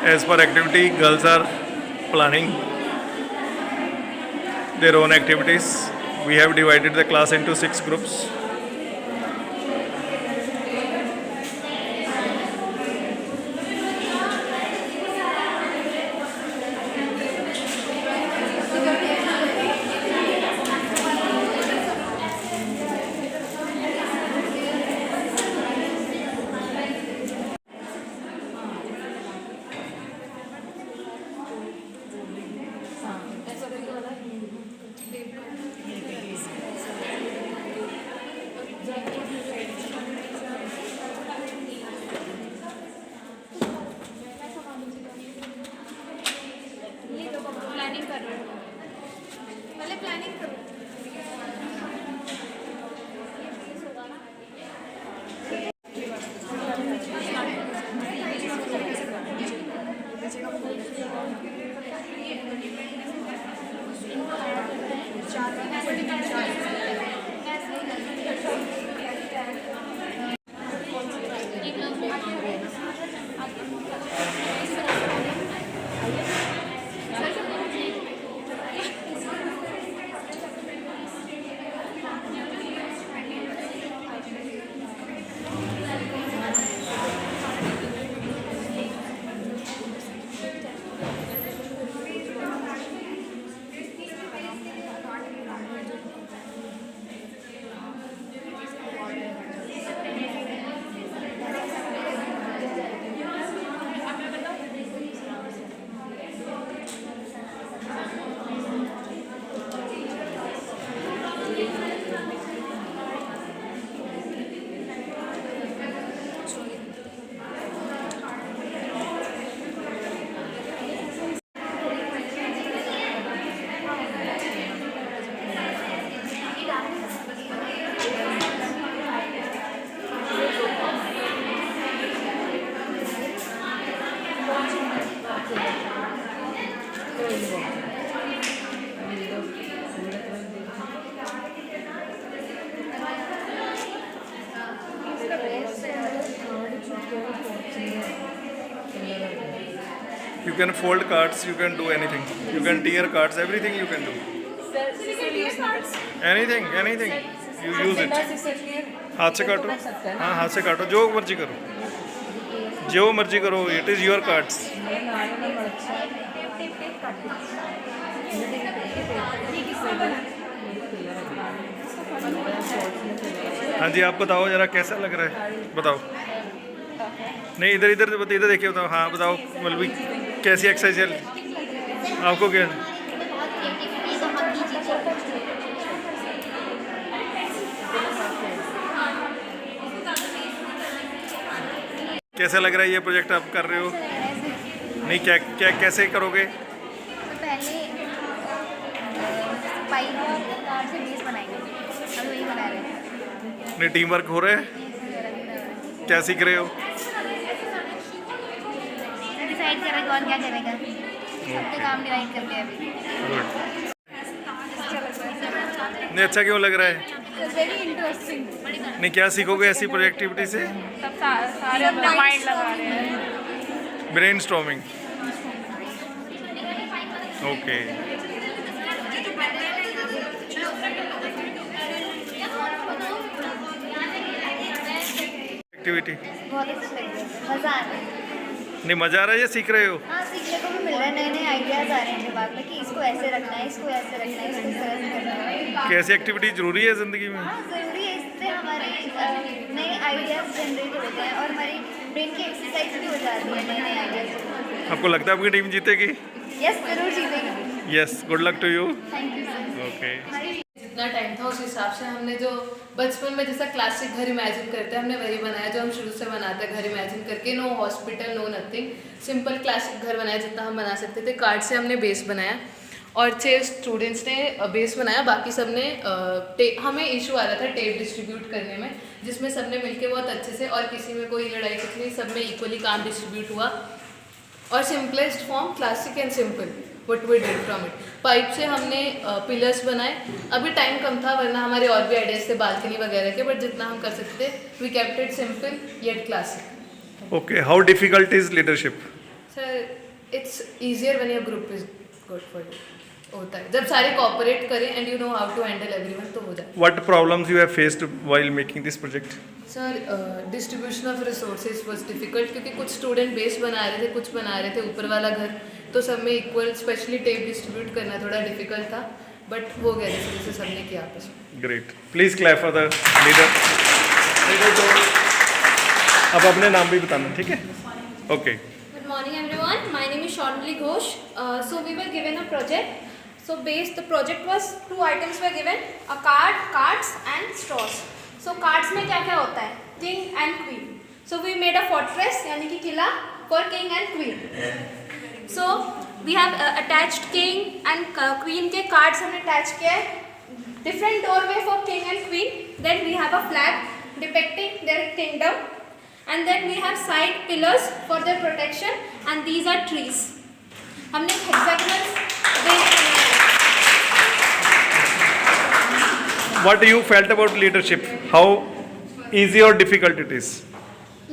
As per activity, girls are planning their own activities. We have divided the class into 6 groups. Planning कर रहे हो, पहले planning करो। You can fold cards, you can do anything. You can tear cards, everything you can do. Anything, anything. You use it. हाथ से काटो, हाँ हाथ से काटो, जो मर्जी करो, जो मर्जी करो. It is your cards. हाँ जी, आप बताओ जरा कैसा लग रहा है, बताओ. नहीं, इधर इधर इधर देखिए, बताओ. हाँ बताओ मलवी, कैसी एक्सरसाइज है आपको? क्या कैसा लग रहा है ये प्रोजेक्ट आप कर रहे हो? नहीं, क्या क्या कैसे करोगे? पहले पाइप और तार से बेस बनाएंगे, अब वही बना रहे हैं. नहीं, टीम वर्क हो रहा है? क्या सीख रहे हो? डिसाइड कर रहे कौन क्या करेगा, सबके काम डिवाइड करते हैं अभी. नहीं, अच्छा क्यों लग रहा है? Very interesting. नहीं, क्या सीखोगे ऐसी प्रोजेक्टिविटी से? सब सारे अपना माइंड लगा रहे हैं. Brain storming. ओके. एक्टिविटी बहुत अच्छा लग रहा है, मज़ा आ रहा है. नहीं, मज़ा आ रहा है या सीख रहे हो? हाँ, सीखने को भी मिल रहा है, नए नए आइडियाज़ आ रहे हैं दिमाग में कि इसको ऐसे रखना है, इसको ऐसे रखना है, इसको इस तरह से करना है. कैसी एक्टिविटी जरूरी है ज़िंदगी में? हाँ, ज़रूरी है. इससे हमारे नए आइडियाज़ जनरेट होते हैं और हमारी ब्रेन की एक्सरसाइज भी हो जाती है नए नए आइडियाज़. आपको लगता है आपकी टीम जीतेगी? यस, जरूर जीतेगी. Yes, good luck to you. Thank you sir. Okay. जितना टाइम था उस हिसाब से हमने जो बचपन में जैसा क्लासिक घर इमेजिन करते हैं हमने वही बनाया, जो हम शुरू से बनाते हैं घर इमेजिन करके. No hospital, no nothing, simple classic घर बनाया जितना हम बना सकते थे. कार्ड से हमने बेस बनाया और 6 स्टूडेंट्स ने बेस बनाया, बाकी सब ने हमें इशू आ रहा था टेप डिस्ट्रीब्यूट करने में, जिसमें सब ने मिलकर बहुत अच्छे से, और किसी में कोई लड़ाई कुछ नहीं, सब में इक्वली काम डिस्ट्रीब्यूट हुआ. और simplest form classic and simple what we did from it. Pipe से हमने पिलर्स बनाए. अभी टाइम कम था, वरना हमारे और भी आइडियाज थे बालकनी वगैरह के, बट जितना हम कर सकते we kept it simple yet classic. Okay, how difficult is leadership? Sir it's easier when your group is good for you होता है जब सारे कोऑपरेट करें and you know how to handle everyone तो हो जाए. What problems you have faced while making this project? Sir distribution of resources was difficult क्योंकि कुछ स्टूडेंट बेस बना रहे थे कुछ बना रहे थे ऊपर वाला घर तो सब में इक्वल स्पेशली टेप डिस्ट्रीब्यूट करना थोड़ा डिफिकल्ट था बट हो गया जैसे जैसे सबने किया आपस में. Great. Please clap for the leader. अब अपने नाम भी बताना, ठीक है? Okay. Good morning everyone. My name is Shonali Ghosh. So we were given a project. So the project was 2 items were given, a card, cards and straws. So cards में क्या क्या होता है? King and Queen. So we made a fortress यानी कि किला for King and Queen. So we have attached King and Queen के cards हमने attach किया है. Different doorway for King and Queen. Then we have a flag depicting their kingdom. And then we have side pillars for their protection and these are trees. हमने hexagonal What you felt about leadership? How easy or difficult it is?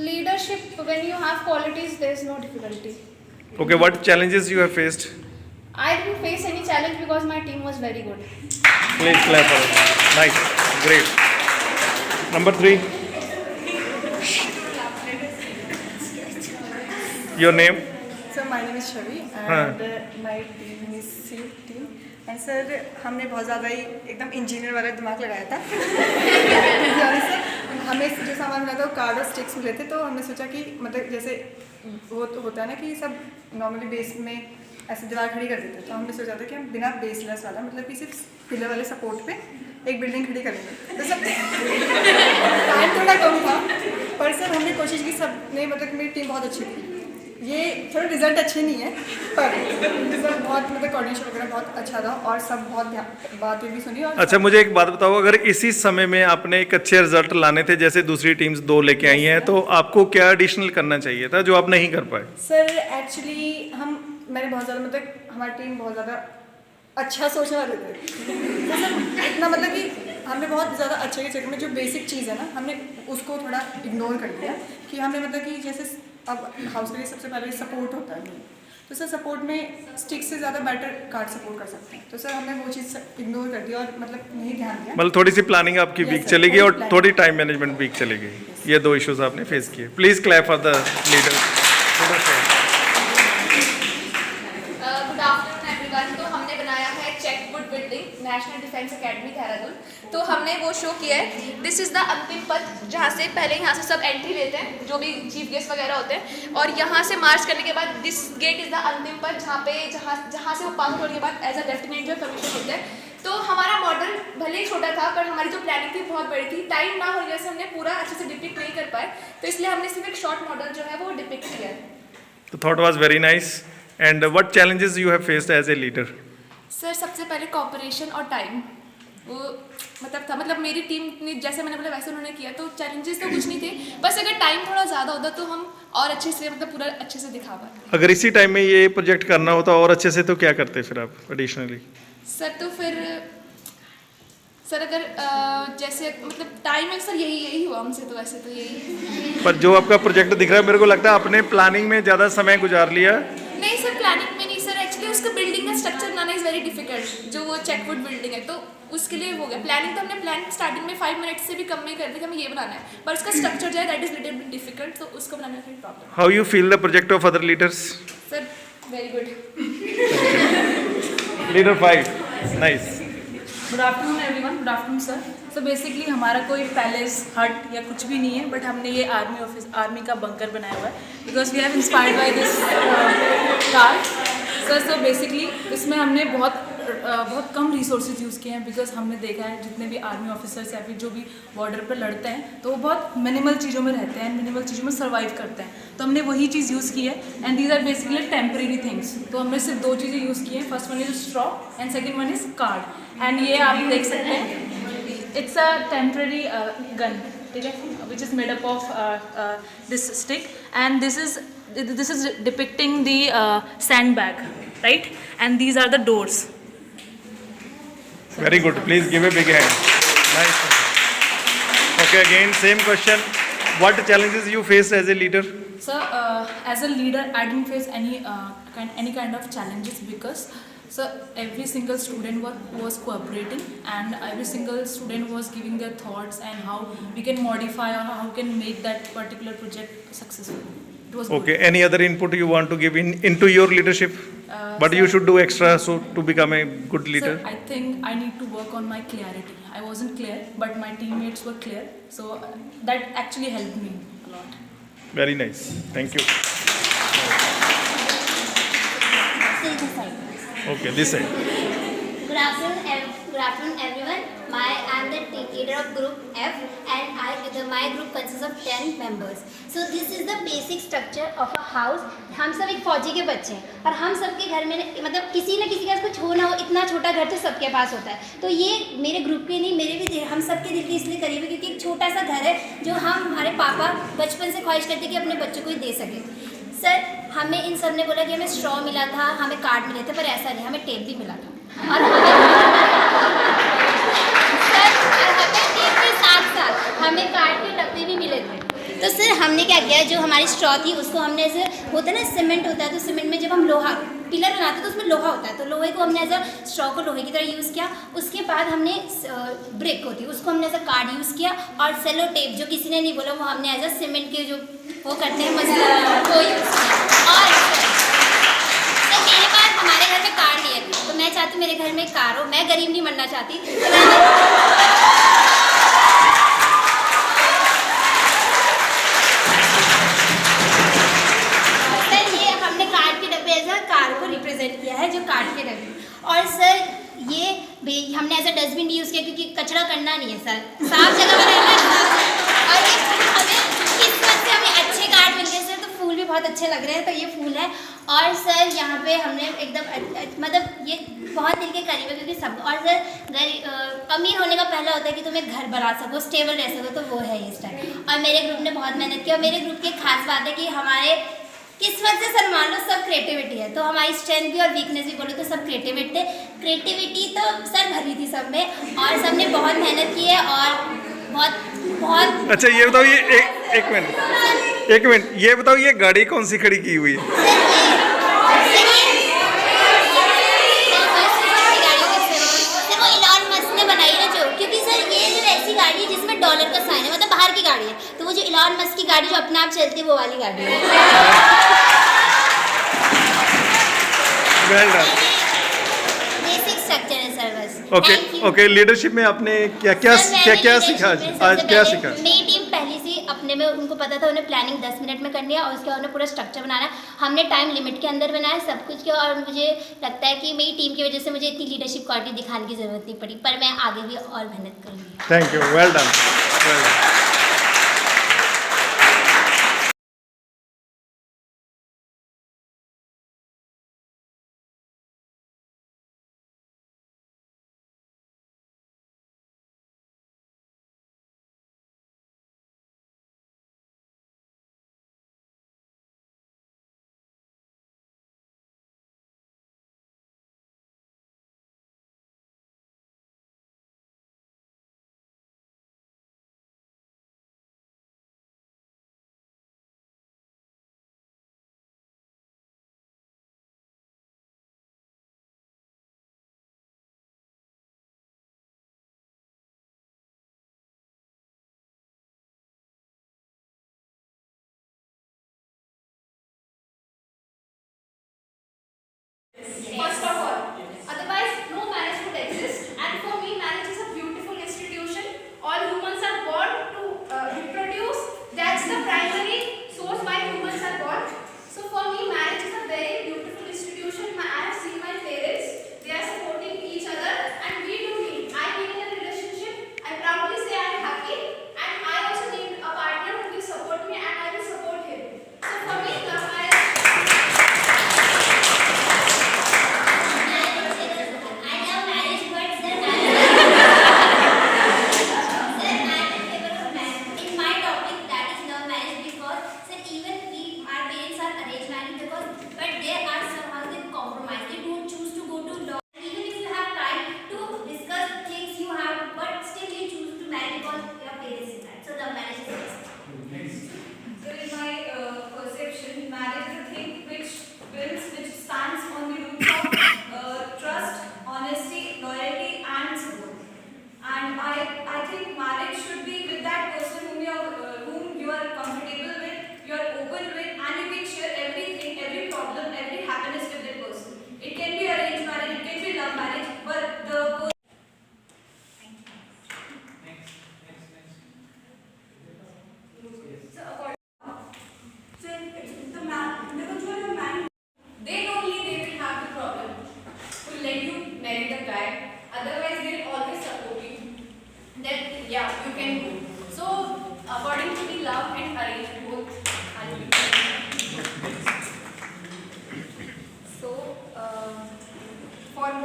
leadership, when you have qualities there is no difficulty. Okay, what challenges you have faced? I didn't face any challenge because my team was very good. Please clap for it. Nice, great. Number 3. Your name? Sir my name is Chhavi and my team is C team and sir हमने बहुत ज़्यादा ही एकदम engineer वाला दिमाग लगाया था. Sir हमें जो सामान मिला था वो कार्ड और स्टिक्स मिले थे तो हमने सोचा कि मतलब जैसे वो तो होता है ना कि सब नॉर्मली बेस में ऐसे दीवार खड़ी कर देते तो हमने सोचा था कि हम बिना बेसलेस वाला मतलब कि सिर्फ पिलर वाले सपोर्ट पे एक बिल्डिंग खड़ी करेंगे. तो सब टाइम थोड़ा कम था पर सर हमने कोशिश की सबने मतलब मेरी टीम बहुत अच्छी थी. ये थोड़ा रिजल्ट अच्छे नहीं है पर सब बहुत मतलब कोऑर्डिनेशन वगैरह बहुत अच्छा था और सब बहुत बातें भी सुनी. और अच्छा मुझे एक बात बताओ, अगर इसी समय में आपने एक अच्छे रिजल्ट लाने थे जैसे दूसरी टीम्स 2 लेके आई हैं तो आपको क्या एडिशनल करना चाहिए था जो आप नहीं कर पाए? सर एक्चुअली मैंने बहुत ज़्यादा मतलब हमारी टीम बहुत ज़्यादा अच्छा सोचने वाले थे. तो सर इतना मतलब कि हमने बहुत ज़्यादा अच्छे के चक्कर में जो बेसिक चीज़ है ना हमने उसको थोड़ा इग्नोर कर दिया कि हमने मतलब कि जैसे अब हाउस के लिए सबसे पहले सपोर्ट होता है तो सर सपोर्ट में स्टिक से ज़्यादा बेटर कार्ड सपोर्ट कर सकते हैं. तो सर हमने वो चीज़ इग्नोर कर दिया और मतलब नहीं ध्यान दिया. मतलब थोड़ी सी प्लानिंग आपकी Yes, वीक sir, चलेगी और थोड़ी थोड़ी टाइम मैनेजमेंट वीक चलेगी. ये 2 इश्यूज आपने फेस किए. Please clap for the leader. Good afternoon everyone. तो हमने बनाया है Chetwode building National Defence Academy Dehradun. तो हमने वो शो किया है. दिस इज़ द अंतिम पथ जहाँ से पहले यहाँ से सब एंट्री लेते हैं जो भी चीफ गेस्ट वगैरह होते हैं और यहाँ से मार्च करने के बाद दिस गेट इज़ द अंतिम पथ जहाँ से वो पास होने के बाद एज अ लेफ्टिनेंट जो कमीशन होते हैं. तो हमारा मॉडल भले ही छोटा था पर हमारी जो प्लानिंग थी बहुत बड़ी थी. टाइम ना हो गया से हमने पूरा अच्छे से डिपिक्ट नहीं कर पाए तो इसलिए हमने सिर्फ एक शॉर्ट मॉडल जो है वो डिपिक्ट किया है. The thought was very nice. And what challenges you have faced as a leader? Sir सबसे पहले कॉपरेशन और टाइम वो मतलब था. मतलब मेरी टीम ने जैसे मैंने बोला वैसे उन्होंने किया तो चैलेंजेस तो कुछ नहीं थे. बस अगर टाइम थोड़ा ज़्यादा होता तो हम और अच्छे से मतलब पूरा अच्छे से दिखा पाते. अगर इसी टाइम में ये प्रोजेक्ट करना होता और अच्छे से तो क्या करते फिर आप एडिशनली? सर तो फिर सर अगर जैसे मतलब टाइम है सर यही हुआ हमसे तो वैसे तो यही. पर जो आपका प्रोजेक्ट दिख रहा है मेरे को लगता है आपने प्लानिंग में ज़्यादा समय गुजार लिया. नहीं सर प्लानिंग में नहीं सर. एक्चुअली उसका बिल्डिंग का structure banana is very difficult. जो वो चेकवुड बिल्डिंग है तो उसके लिए हो गया. प्लानिंग तो हमने प्लान स्टार्टिंग में 5 मिनट से भी कम में कर दी कि हमें ये बनाना है पर उसका स्ट्रक्चर जो है that is little bit difficult तो उसको बनाने में थोड़ी problem. How you feel the project of other leaders? Sir very good. Leader 5 nice. Good afternoon everyone. Good afternoon sir. So basically हमारा कोई पैलेस हट या कुछ भी नहीं है बट हमने ये आर्मी का बंकर बनाया हुआ है because we have inspired by this car sir. So basically इसमें हमने बहुत कम रिसोर्सेज यूज़ किए हैं बिकॉज हमने देखा है जितने भी आर्मी ऑफिसर्स या फिर जो भी बॉर्डर पर लड़ते हैं तो वो बहुत मिनिमल चीज़ों में रहते हैं, मिनिमल चीज़ों में सर्वाइव करते हैं. तो हमने वही चीज़ यूज़ की है and these are basically temporary things. तो हमने सिर्फ 2 चीज़ें यूज़ की हैं. First one is straw and second one is card. And ये आप देख सकते हैं इट्स अ टेम्परेरी गन, ठीक है, which is made up of this stick and this is depicting the sandbag, right, and these are the doors. Very good. Please give a big hand. Nice. Okay, again, same question. What challenges you faced as a leader? So, as a leader, I didn't face any kind of challenges because so every single student was cooperating, and every single student was giving their thoughts and how we can modify or how we can make that particular project successful. It was Okay. good. Any other input you want to give into your leadership? But you should do extra so to become a good leader. Sir, I think I need to work on my clarity. I wasn't clear, but my teammates were clear, so that actually helped me a lot. Very nice. Thank you. Okay, this side. Good afternoon, everyone. I am the team leader of Group F, and my group consists of 10 members. So this is the basic structure of a house. हम सब एक फौजी के बच्चे हैं और हम सबके घर में मतलब किसी न किसी का कुछ हो ना हो, इतना छोटा घर तो सबके पास होता है. तो ये मेरे ग्रुप के नहीं, मेरे भी हम सबके दिल के इसलिए करीब है क्योंकि एक छोटा सा घर है जो हमारे पापा बचपन से ख्वाहिश करते कि अपने बच्चों को ही दे सके. सर, हमें इन सब ने बोला कि हमें स्ट्रॉ मिला था, हमें कार्ड मिले थे, पर ऐसा नहीं, हमें टेप भी मिला था. और हमें टेप के साथ साथ हमें कार्ड के डब्बे भी मिले थे. तो सर हमने क्या किया, जो हमारी स्ट्रॉ थी उसको हमने ऐसे होता है ना, सीमेंट होता है, तो सीमेंट में जब हम लोहा पिलर बनाते हैं तो उसमें लोहा होता है, तो लोहे को हमने ऐसा स्ट्रॉ को लोहे की तरह यूज़ किया. उसके बाद हमने ब्रिक होती है उसको हमने ऐसा कार्ड यूज़ किया, और सेलो टेप जो किसी ने नहीं बोला वो हमने एज सीमेंट के जो वो करते हैं मजदूर वो यूज़ किया. और सर मेरे पास हमारे घर में कार नहीं है, तो मैं चाहती हूँ मेरे घर में कार हो. मैं गरीब नहीं मरना चाहती, कार को रिप्रेजेंट किया है जो काट के डब्बे. और सर ये हमने ऐसा डस्टबिन भी यूज़ किया क्योंकि कचरा करना नहीं है सर, साफ जगह पर रहना है. और ये हमें किस्मत से हमें अच्छे कार्ड मिल गए सर, तो फूल भी बहुत अच्छे लग रहे हैं, तो ये फूल है. और सर यहाँ पे हमने एकदम मतलब ये बहुत दिल के करीब है क्योंकि सब. और सर अमीर होने का पहला होता है कि तुम्हें घर बना सको, स्टेबल रह सको, तो वो है इस टाइम. और मेरे ग्रुप ने बहुत मेहनत की, और मेरे ग्रुप की एक खास बात है कि हमारे किस्मत से सर मान लो सब क्रिएटिविटी है, तो हमारी स्ट्रेंथ भी और वीकनेस भी बोलो तो सब क्रिएटिविटी थे. क्रिएटिविटी तो सर भरी थी सब में, और सब ने बहुत मेहनत की है और बहुत बहुत. अच्छा ये बताओ, ये एक मिनट ये बताओ, ये गाड़ी कौन सी खड़ी की हुई है? डॉलर का साइन है, मतलब बाहर की गाड़ी है, तो वो जो इलॉन मस्क की गाड़ी जो अपने आप चलती है वो वाली गाड़ी है. Well done. बेसिक स्ट्रक्चर है सर बस. Okay okay. लीडरशिप में आपने क्या क्या सीखा आज क्या सीखा? मेरी टीम पहले से अपने में उनको पता था, उन्हें प्लानिंग 10 मिनट में करनी है और उसके बाद उन्हें पूरा स्ट्रक्चर बनाना है. हमने टाइम लिमिट के अंदर बनाया सब कुछ किया, और मुझे लगता है कि मेरी टीम की वजह से मुझे इतनी लीडरशिप क्वालिटी दिखाने की ज़रूरत नहीं पड़ी, पर मैं आगे भी और मेहनत करूँगी. Thank you. Well done.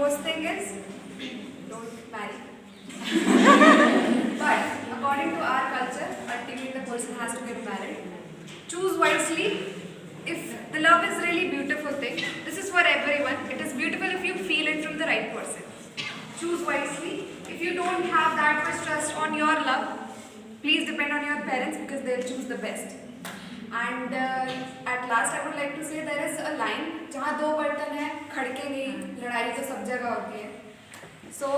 worst thing is don't marry. But according to our culture, ultimately the person has to get married. Choose wisely. If the love is really beautiful thing, this is for everyone. It is beautiful if you feel it from the right person. Choose wisely. If you don't have that much trust on your love, please depend on your parents because they'll choose the best. And at last I would like to say there is a line, जहाँ दो बर्तन हैं खड़केंगे ही, लड़ाई तो सब जगह होती है. So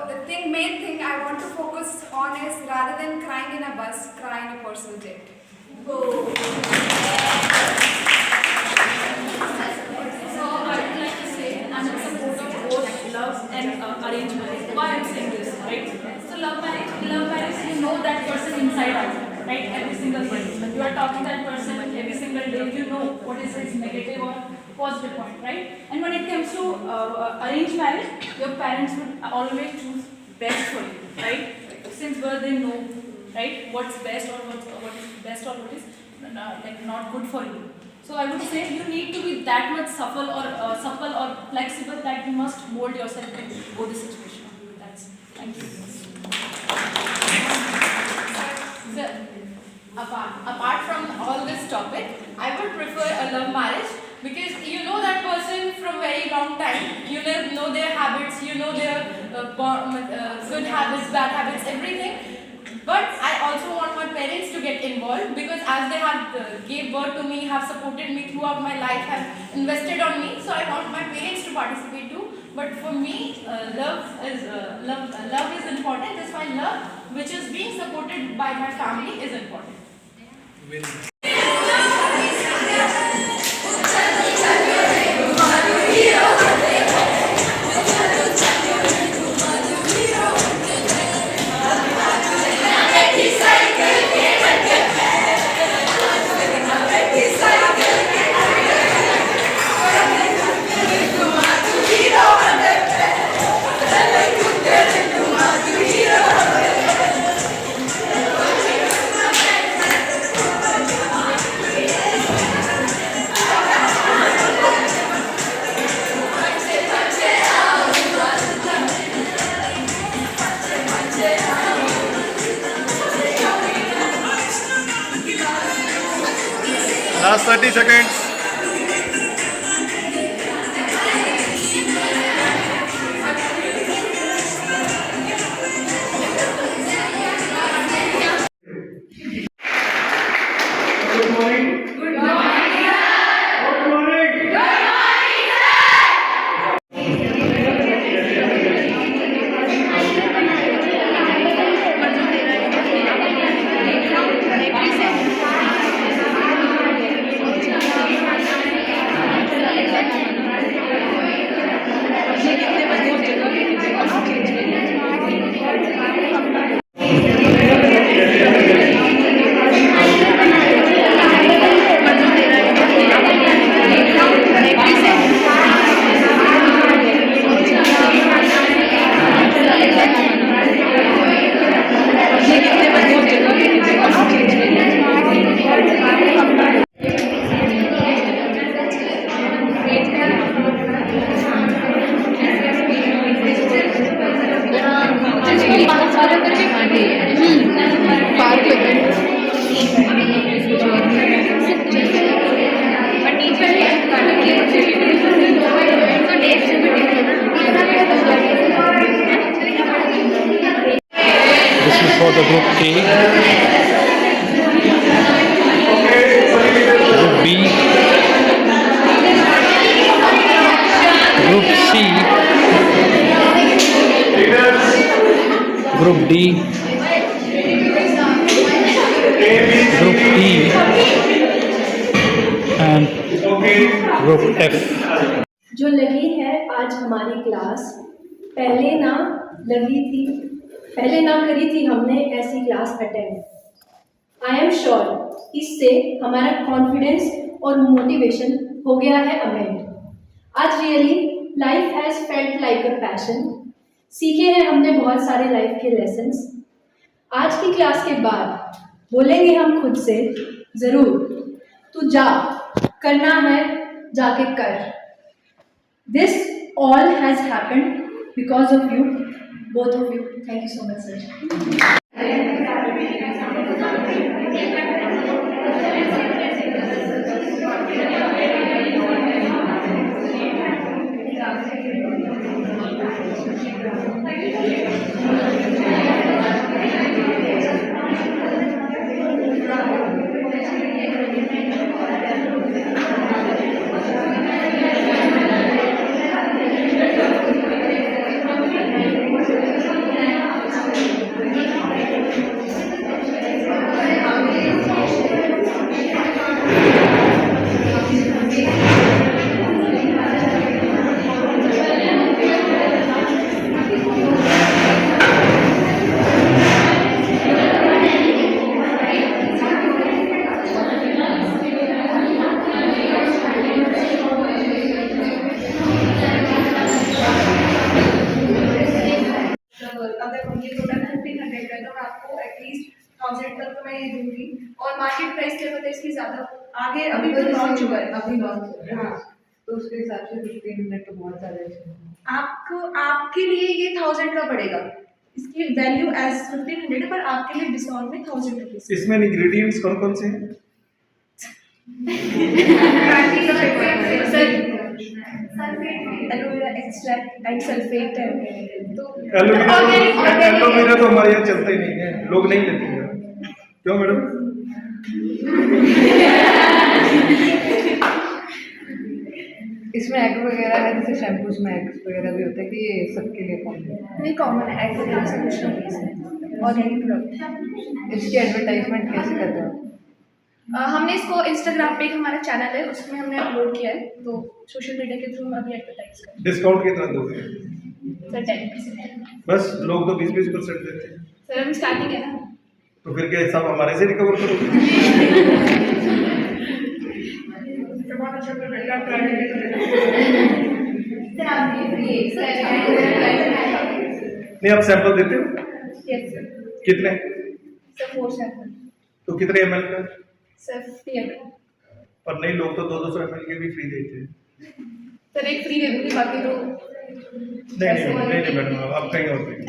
the main thing I want to focus on is rather than crying in a bus, cry in a personal jet. So I would like to say I'm in support of both love and arranged marriage. Why I'm saying this, right? So love marriage, you know that person inside out, right? Every single person. You are talking to that person every single day. You know what is his negative or positive point, right? And when it comes to arranged marriage, your parents would always choose best for you, right? Since birth they know, right? What's best or what is best or what is like not good for you. So I would say you need to be that much supple or flexible that you must mold yourself to go the situation. That's thank you. So, apart from all this topic, I would prefer a love marriage because you know that person from very long time. You know their habits, you know their good habits, bad habits, everything. But I also want my parents to get involved because as they have gave birth to me, have supported me throughout my life, have invested on me. So I want my parents to participate too. But for me, love is important. That's why love, which is being supported by my family, is important. Last 30 seconds. For the group A, group B, group C, group D, group E, and group F. जो लगी है आज हमारी class पहले ना करी थी हमने ऐसी class attend. I am sure इससे हमारा कॉन्फिडेंस और मोटिवेशन हो गया है अमेंड। आज really life has felt like a passion. सीखे हैं हमने बहुत सारे लाइफ के लेसन्स। आज की क्लास के बाद बोलेंगे हम खुद से ज़रूर, तू जा, करना है जाके कर। This all has happened because of you, both of you. Thank you so much, sir. अगर ये प्रोडक्ट 1500 का है तो मैं आपको एटलीस्ट 1000 तक तो मैं ये दूंगी। और मार्केट प्राइस क्या पता है इसकी ज़्यादा आगे अभी तो लॉन्च हुआ है, अभी लॉन्च है। हाँ, तो उसके हिसाब से 15 मिनट तो बहुत ज़्यादा है। आपको आपके लिए ये 1000 का पड़ेगा, इसकी वैल्यू एज 1500 पर आपके लिए डिस्काउंट में 1000 रुपीज़। इसमें इंग्रेडिएंट्स कौन कौन से हैं? एलोवेरा एक्सट्रैक्ट एंड सल्फेट है तो एलोवेरा तो हमारे यहाँ चलता ही नहीं है, लोग नहीं लेते हैं। क्यों मैडम? इसमें एग वगैरह है, जैसे शैम्पूज में एग्स वगैरह भी होता है कि ये सबके लिए कॉमन है? नहीं कॉमन है, एग वगैरह से कुछ नहीं है इसमें। Organic product. इसकी एडवर्टाइजमेंट कैसे करते हो? हमने इसको इंस्टाग्राम पे एक हमारा चैनल है उसमें हमने अपलोड किया है, तो सोशल मीडिया के थ्रू हम अभी एडवर्टाइज कर रहे हैं। डिस्काउंट कितना दोगे? सर 10%। बस लोग तो 20-20% देते हैं। सर अभी स्टार्टिंग है ना, तो फिर क्या हिसाब हमारे से रिकवर करोगे? सर आप ये फ्री नहीं, आप सैंपल देते हो? Yes sir. कितने? Sir 4 sample. तो कितने ml का? Sir 50 ml। पर नहीं, लोग तो 200 ml के भी फ्री देते हैं। सर एक फ्री दे दूँगी, बाकी तो नहीं मैडम, आप कहीं और देंगे।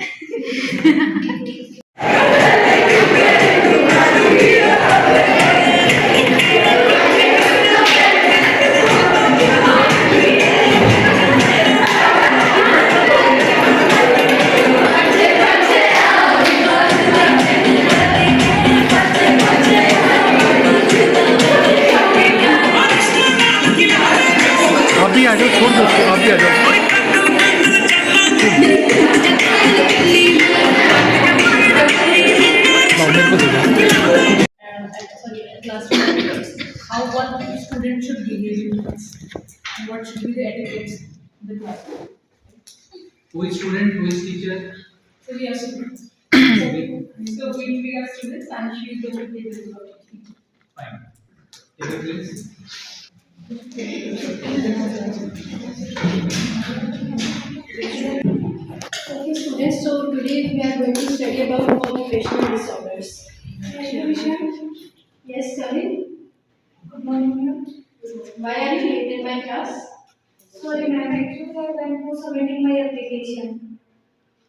आप भी आ जाओ, छोड़ दो उसको, आप भी आ जाओ। मेरे को दे दो। How one student should behave in class, and what should be the etiquettes in the class. Who is student, who is teacher? So we are students. So we are students, and she is going to be the teacher. Fine. Take a place. Okay, students, so today we are going to study about occupational disorders. Yes, Karin? Good morning, ma'am. Why are you late in my class? Sorry, ma'am. Actually, I went for submitting my application.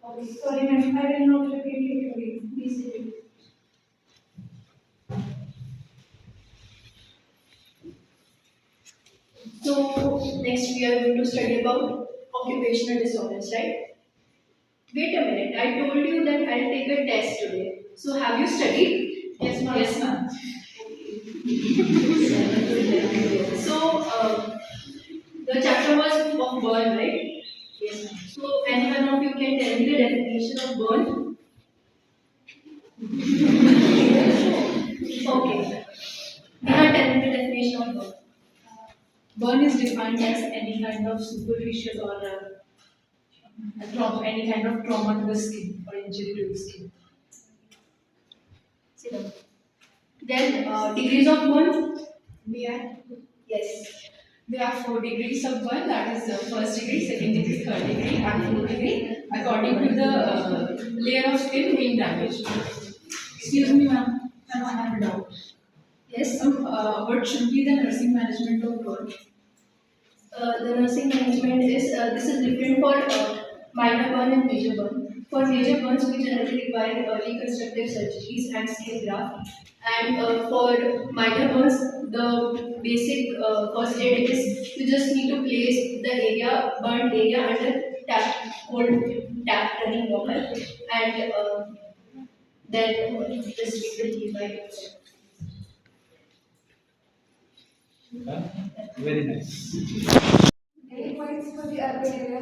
Okay. Sorry, ma'am. I will not repeat it again. Please sit. So next we are going to study about occupational disorders, right? Wait a minute, I told you that I'll take a test today. So have you studied? Yes, ma'am. Yes, ma'am. So the chapter was of burn, right? Yes, ma'am. So any one of you can tell me the definition of burn? Okay. Neha, tell me the definition of burn. Burn is defined as any kind of superficial or any kind of trauma to the skin or injury to the skin. Sit down. Then degrees of burn? Yes. There are 4 degrees of burn, that is first degree, second degree, third degree, and fourth degree, according to the layer of skin being damaged. Excuse me, ma'am, I have a doubt. Yes. What should be the nursing management of burn? the nursing management is this is different for minor burn and major burn. For major burns, we generally require reconstructive surgeries and skin graft. And for minor burns, the basic first aid is you just need to place the burnt area under cold tap running water, and then this will be by itself. Very nice. Any points for the urban area?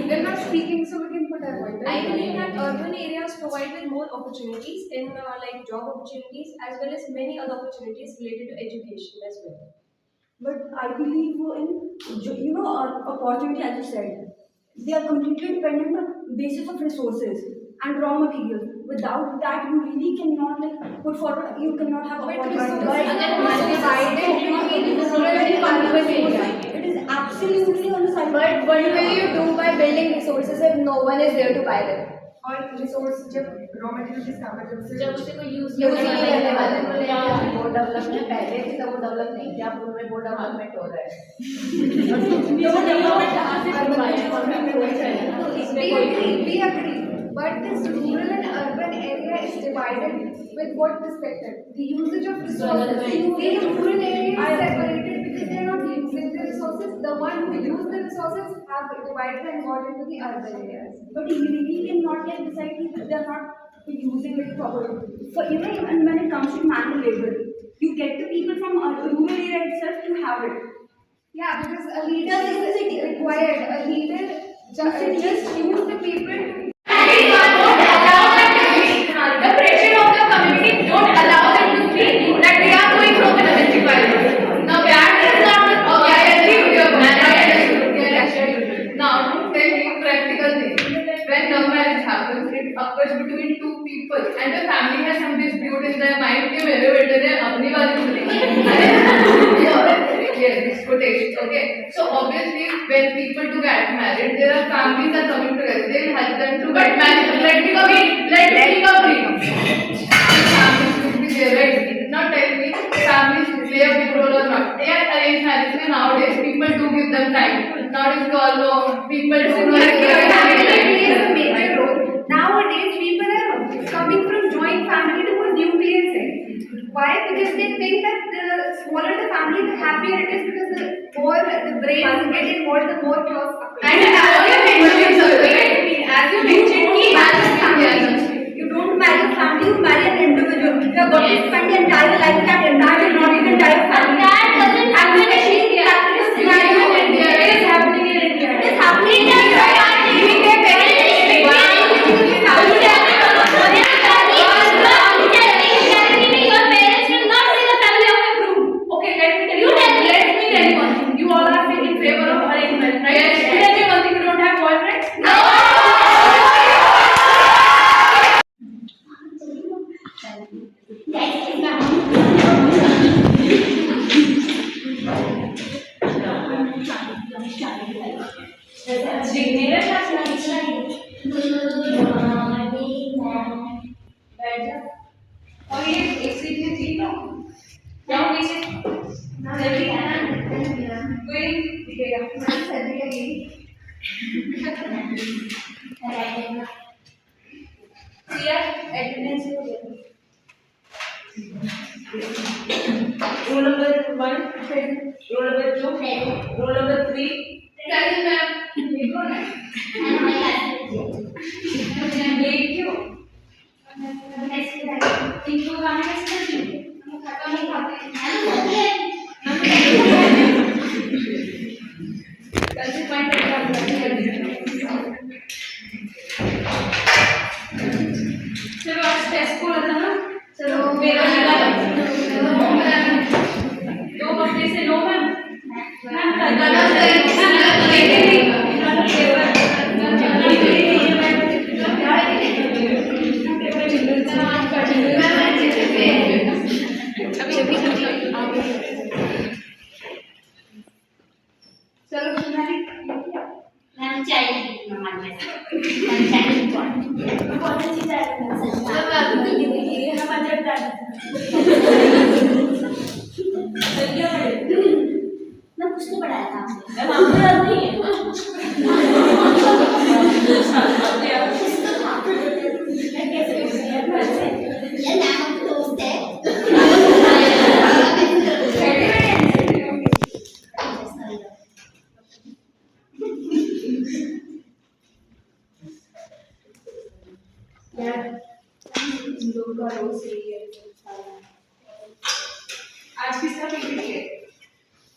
They're not speaking, so we can put our point. I believe that urban areas provide with more opportunities in like job opportunities as well as many other opportunities related to education as well. But I believe in opportunity, as you said, they are completely dependent on basis of resources and raw materials. Without that, you really cannot put forward. You cannot have It is absolutely on the side. But what will you do by building resources if no one is there to buy them? और resource जब raw material किसका जब उसे कोई use नहीं करने वाले board development पहले थी तब वो डेवलप नहीं किया, अब उनमें बोर्ड डेवलपमेंट हो रहा है। We agree, but this rural and urban area is divided with what perspective? The usage of resources. The rural area is separated because they are not using the resources. The one who use the resources have divided and got into the urban areas. But you really cannot decide if they are not using it properly. For even when it comes to manual labor, you get the people from rural area itself to have it. Yeah, because a leader is required. A leader just use the people. The pressure of the community don't allow them to feel that they are going from the domestic violence. Now that is not okay. I agree with your point. Now to tell you practical things. When love marriage happens, it occurs between two people, and the family has some dispute in their mind कि मेरे बेटे ने अपनी वाली बोली disputation. Okay, so obviously when people do get married, their families are coming together. They will help them to get married. Let me complete. Families should be there, right? Not telling me families play a big role or not. They are arranged marriage. Nowadays people do give them time. Nowadays we all know people do not give Plays a major role. Nowadays, people are coming from joint family to a nuclear thing. Why? Because they think that the smaller the family, the happier it is, because the more the brains get involved, the more chaos occurs. And as you mentioned, You don't marry a family, you marry an individual. You are going to spend your entire life with that individual, not even entire family. That doesn't happen in India. It is happening in India. It is happening in India. You all are in favor of arrangement, right? Yes. Tell me one thing, you don't have boyfriends? No. और ये एक seat में seat लो, जाओ नीचे, जल्दी कोई दिखेगा, हमारी सर्दी लगेगी। Attendance हो गया। Roll number 1, roll number 2, roll number 3. Tell them. ये कौन है? ये क्यों? इनको गाना कैसे करती है? हम खाता नहीं खाते। कल से पॉइंट कर चलो आज टेस्ट को था ना, चलो मेरा लगा 2 हफ्ते से नो मैम चलो सुनाई मैम चाहिए हमारे चाहिए बहुत अच्छी चाहिए हमारे कुछ नहीं पढ़ाया था आपने। मैम आपको याद नहीं है? कुछ तो था। मैं कैसे यार मैम आपके दोस्त है। यार इन लोगों का रोल सही है। आज किसका पीपीटी है?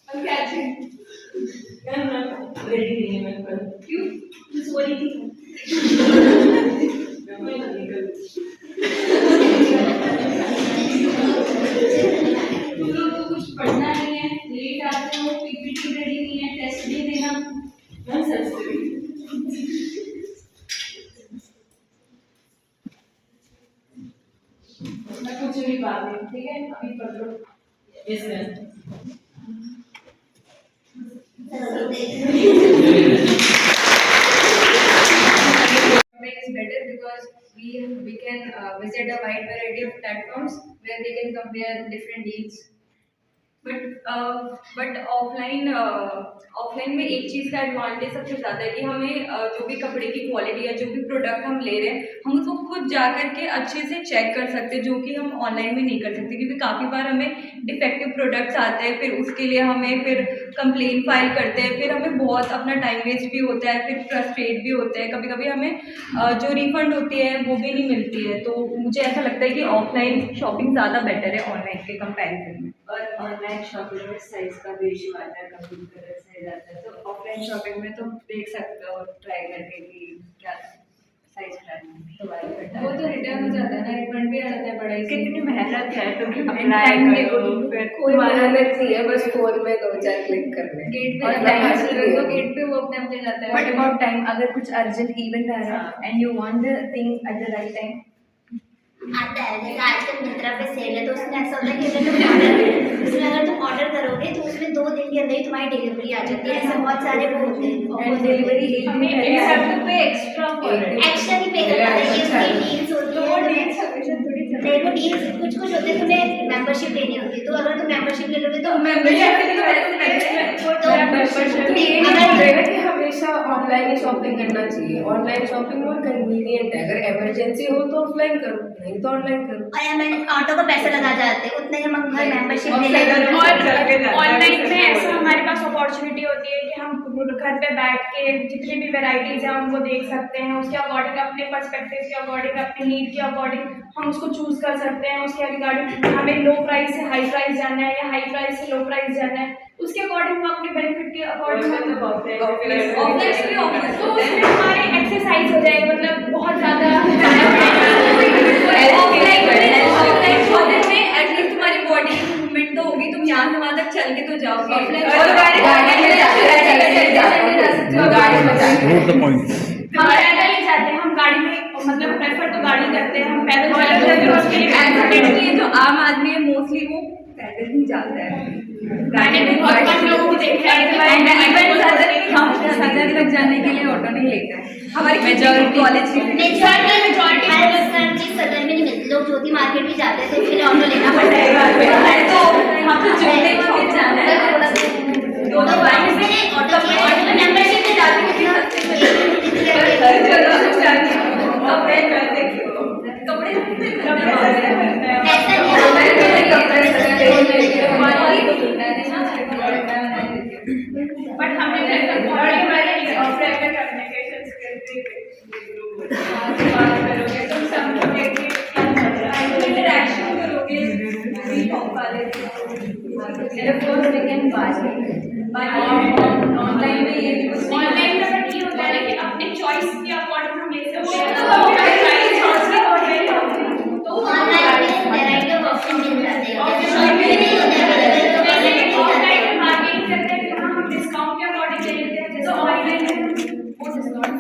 हम क्या थे? मैम रेडी नहीं है मैम कल। क्यों? सो रही थी। मैं नहीं कर तुम लोग को कुछ पढ़ना नहीं है, लेट आते हो, पीपीटी रेडी नहीं है, टेस्ट नहीं देना। मैम सच में मैं कुछ भी बात नहीं, ठीक है? अभी पढ़ लो। Yes ma'am. Is better because we can visit a wide variety of platforms where they can compare different deals. But offline में एक चीज़ का एडवांटेज सबसे ज़्यादा है कि हमें जो भी कपड़े की क्वालिटी या जो भी प्रोडक्ट हम ले रहे हैं हम उसको खुद जा कर के अच्छे से चेक कर सकते हैं, जो कि हम ऑनलाइन में नहीं कर सकते, क्योंकि काफ़ी बार हमें डिफेक्टिव प्रोडक्ट्स आते हैं, फिर उसके लिए हमें फिर कंप्लेन फाइल करते हैं, फिर हमें बहुत अपना टाइम वेस्ट भी होता है, फिर फ्रस्ट्रेट भी होते हैं, कभी कभी हमें जो रिफंड होती है वो भी नहीं मिलती है। तो मुझे ऐसा लगता है कि ऑफलाइन शॉपिंग ज़्यादा बेटर है ऑनलाइन के कंपेरिजन में। और ऑनलाइन शॉपिंग में साइज का भी इशू आता है, कभी कलर साइज आता है, तो ऑफलाइन शॉपिंग में तुम देख सकते हो ट्राई करके कि क्या साइज ट्राई वो तो रिटर्न हो जाता है ना, रिफंड भी आ जाता है बड़ा ही। कितनी मेहनत है तुम टाइम अप्लाई देखो, करो फिर कोई मेहनत नहीं है, बस फोन में 2-4 क्लिक करने। गेट पे तो गेट पे वो अपने आप ले जाता है। What about time? अगर कुछ अर्जेंट इवेंट आ रहा है and you want the thing at the right time, आता है। जैसे आजकल मिंत्रा पे सेल है तो उसमें ऐसा होता है कि अगर तुम ऑर्डर करोगे तो उसमें 2 दिन के अंदर ही तुम्हारी डिलीवरी आ जाती है। ऐसे बहुत सारे वो होते हैं एंड डिलीवरी एक दिन पहले एक्स्ट्रा की पे करना है। ये उसकी डील्स होती है, देखो डील्स कुछ होते हैं, तुम्हें मेंबरशिप लेनी होती है, तो अगर तुम मेंबरशिप ले लोगे तो हमेशा ऑनलाइन ही शॉपिंग करना चाहिए। ऑनलाइन शॉपिंग बहुत कन्वीनियंट है, अगर इमरजेंसी हो तो ऑफलाइन करो, नहीं तो ऑनलाइन करो। और हमें ऑटो का पैसा लगा जाते हैं, उतने हम घर मेंबरशिप ले लेते हैं। और ऑनलाइन में ऐसा हमारे पास अपॉर्चुनिटी होती है कि हम घर पे बैठ के जितनी भी वैराइटीज हैं उनको देख सकते हैं, उसके अकॉर्डिंग अपने पर्सपेक्टिव के अकॉर्डिंग अपने नीड के अकॉर्डिंग हम उसको चूज कर सकते हैं। उसके रिगार्डिंग हमें लो प्राइस से हाई प्राइस जाना है या हाई प्राइस से लो प्राइस जाना है, उसके अकॉर्डिंग हम अपने बेनिफिट के अकॉर्डिंग तो उसमें हमारी एक्सरसाइज हो जाएगी, मतलब बहुत ज़्यादा एटलीस्ट तुम्हारी बॉडी मूवमेंट तो होगी, तुम यहाँ से वहाँ तक चल के तो जाओगे। Note the point. हम पैदल ही जाते हैं, हम गाड़ी में मतलब प्रेफर तो गाड़ी करते हैं, हम पैदल जाते हैं। उसके लिए जो आम आदमी है मोस्टली वो पैदल ही जाता है। मैंने बहुत कम लोगों को देखा है सदर तक जाने के लिए ऑटो नहीं लेता है हमारी मेजॉरिटी कॉलेज सदर में नहीं मिलती, लोग ज्योति मार्केट भी जाते हैं तो उसके लिए ऑटो लेना पड़ता है। तो हम तो जूते मार्केट जाना है ऑटो में मेंबरशिप में जाती बट हमने प्रेफर कम्युनिकेशन स्किल्स तुम समझोगे कि इंटरेक्शन करोगे ऑनलाइन में ये ऑनलाइन का बट ये होता है कि अपने चॉइस के अकॉर्डिंग हम ले सकते हैं। तो ऑनलाइन में वैरायटी ऑफ ऑप्शन मिल जाते हैं। ऑफलाइन मार्केटिंग करते हैं कि हम डिस्काउंट के अकॉर्डिंग ले लेते हैं, जैसे ऑनलाइन में वो डिस्काउंट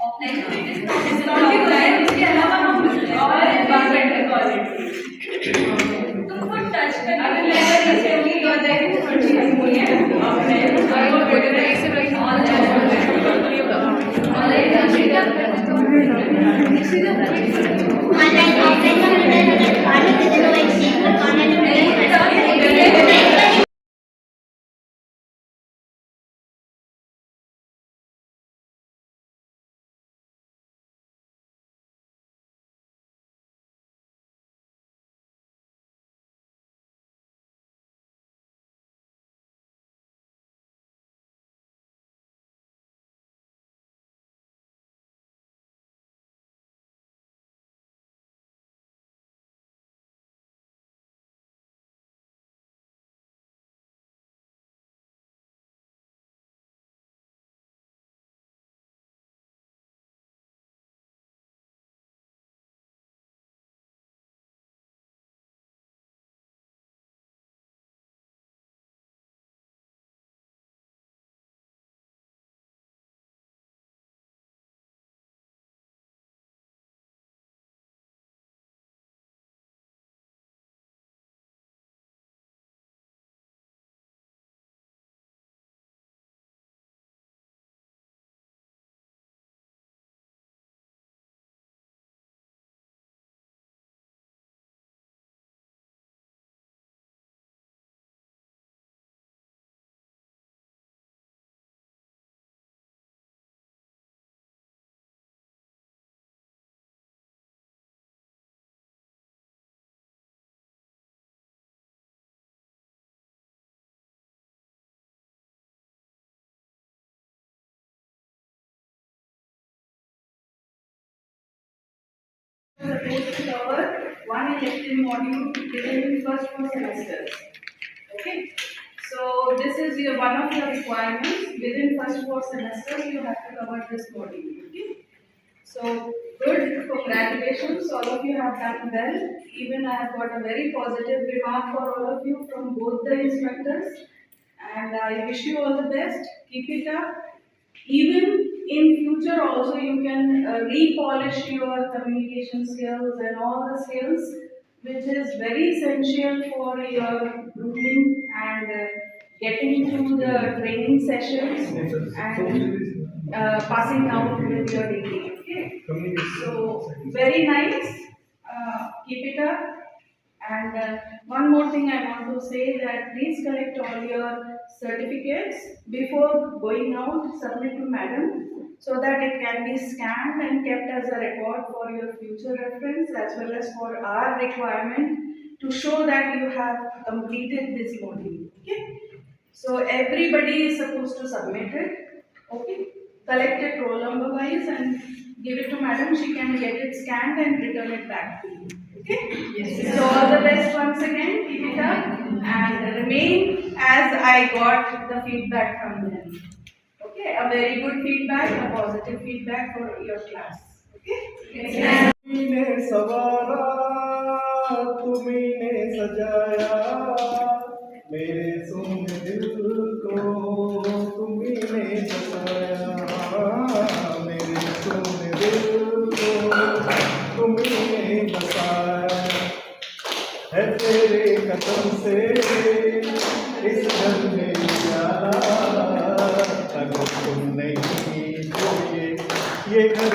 ऑफलाइन में डिस्काउंट भी होता है, उसके अलावा हम और क्वालिटी तुम खुद टच कर अगर लेवल रिसेंटली हो जाए तो थोड़ी चीज हुई है offline online offline supposed to cover one elective module within first 4 semesters. Okay. So this is one of your requirements. Within first 4 semesters, you have to cover this module. Okay. So good, congratulations, all of you have done well. Even I have got a very positive remark for all of you from both the instructors, and I wish you all the best. Keep it up. Even in future also you can re-polish your communication skills and all the skills which is very essential for your grooming and getting through the training sessions and passing out with your degree. Okay, so very nice. Keep it up. And one more thing I want to say that please collect all your certificates before going out, submit to madam, so that it can be scanned and kept as a record for your future reference as well as for our requirement to show that you have completed this module. Okay, so everybody is supposed to submit it. Okay, collect it roll number wise and give it to madam. She can get it scanned and return it back to you. Okay? Yes. So all the best once again, keep it up and remain as I got the feedback from them. Okay, a very good feedback, a positive feedback for your class. Okay? तुमने सवारा, तुमने सजाया मेरे सोने दिल को, तुमने सजाया मेरे सोने दिल को, तुमने बसाया है तेरे कदम से इस घर में प्यारा। अगर तुम नहीं तो ये घर